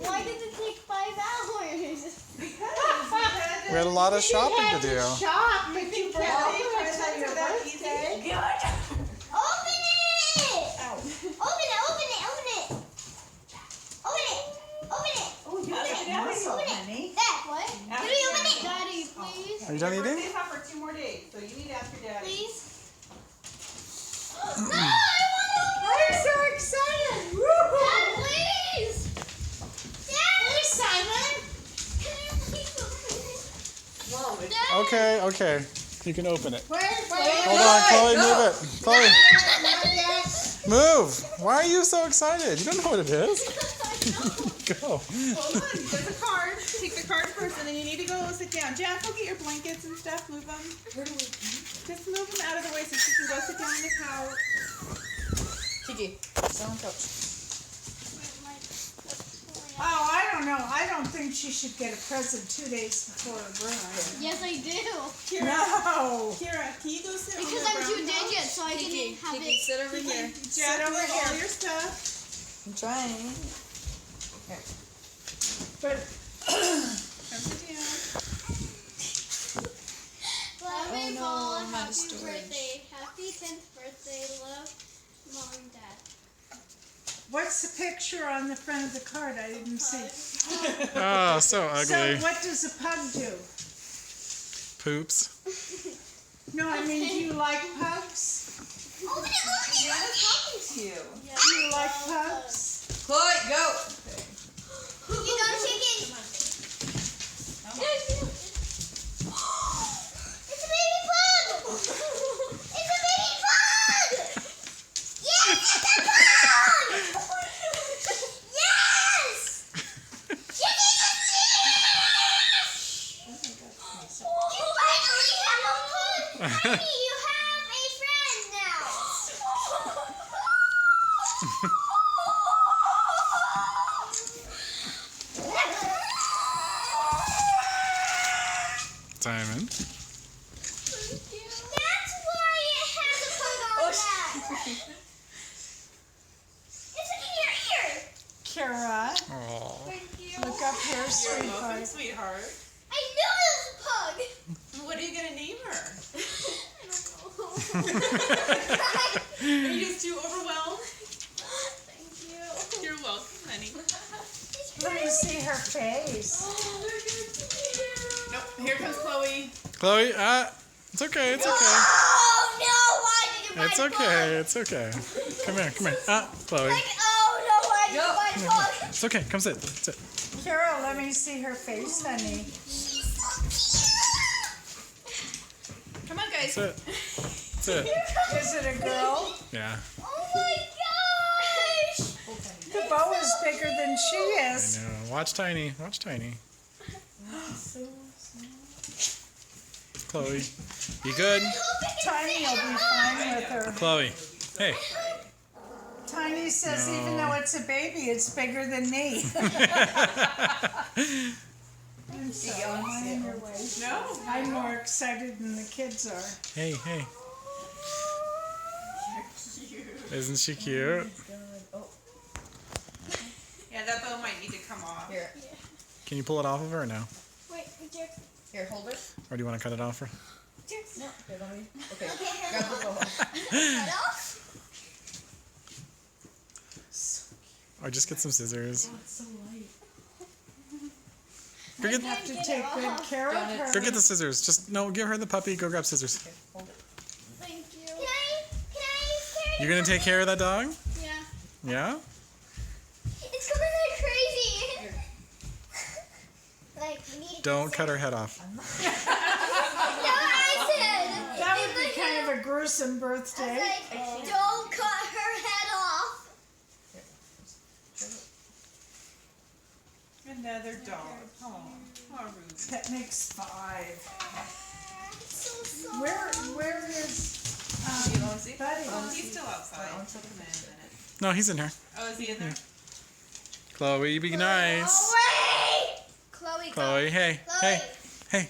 Why did it take 5 hours? We had a lot of shopping to do. Shop, but you Open it! Open it! honey. Dad, what? Can we open it? Daddy, please. Are you done eating? Birthday's not for 2 more days, so you need to ask your dad. Please. No, I I'm so excited. want to Dad, please. Dad. Hey, Simon. Can you please open it? Dad. Okay. You can open it. Wait. Hold on, Chloe, move it. Chloe, move. Why are you so excited? You don't know what it is. Go. Hold on, there's a card. Take the card first, and then you need to go sit down. Jack, go get your blankets and stuff. Move them. Just move them out of the way so she can go sit down on the couch. Kiki, sit on the couch. Oh, I don't know. I don't think she should get a present 2 days before her birthday. Yes, I do. No. Kira, can you go sit Because on I'm the too brown digit, so I Kiki, can have Kiki, it. sit over here. Jack, Sit over move all here. your stuff. I'm trying. But Come sit down. Love you, no, Paul. I'm out of Happy storage. birthday. Happy 10th birthday. Love, Mom and Dad. what's the picture on the front of the card? I didn't see. Oh, so So ugly. what does a pug do? Poops. No, I mean, do you like pugs? Open it, Deanna's talking to you. Do you like pugs? Chloe, go. You done shaking? It's a baby pug! It's a baby pug! Yes, it's a pug! Yes! Chicken is You finally have a pug! Tiny, you have a friend now! Simon. That's why it has a pug on that. It's in your ear. Kara, Oh. Thank you. look up here, You're welcome, sweetheart. sweetheart. I knew it was a pug. What are you going to name her? I don't Are you just too overwhelmed? Thank you. You're welcome, honey. Let me see her face. Nope, here comes Chloe. Chloe, it's okay. It's okay. Oh no! Why did you buy It's the okay. It's okay. Come here. Chloe. Chloe. Like, oh no! Why did you buy the pug? It's okay. Come sit. Sit. Kara, let me see her face, honey. She's so cute. Come on, guys. Sit. Sit. Is it a girl? Yeah. Oh my gosh! The bow is bigger than she I is. know. Watch Tiny. Watch Tiny. Chloe, you good? Tiny will be fine with her. Chloe, hey. Tiny says No. even though it's a baby, it's bigger than me. I'm sorry, mind your way. No? I'm more excited than the kids are. Hey, hey. Cute. Isn't she cute? Yeah, that bow might need to come off. Here, Can you pull it off of her or no? Wait, Jack. here, hold it. Or do you want to cut it off her? No, here, let me. Okay, grab the bow. Cut off? Or just get some scissors. It's so light. Go get, Have to take good care of her. go get the scissors. Just, no, give her the puppy. Go grab scissors. Okay, hold it. Thank you. Can I carry You're going to take care of that dog? Yeah. Yeah? It's going like crazy. Like, we need to Don't cut her head off. No, I said. That would be kind of a gruesome birthday. Like, don't cut her head off. Another dog. Oh, Ruby. That makes 5. It's so soft. Where is You want to see? Buddy? He's still outside. Oh, Come it's in a minute. No, he's in here. Oh, is he in there? Chloe, be nice. Oh, wait! Chloe, Chloe, hey, Chloe. hey, hey.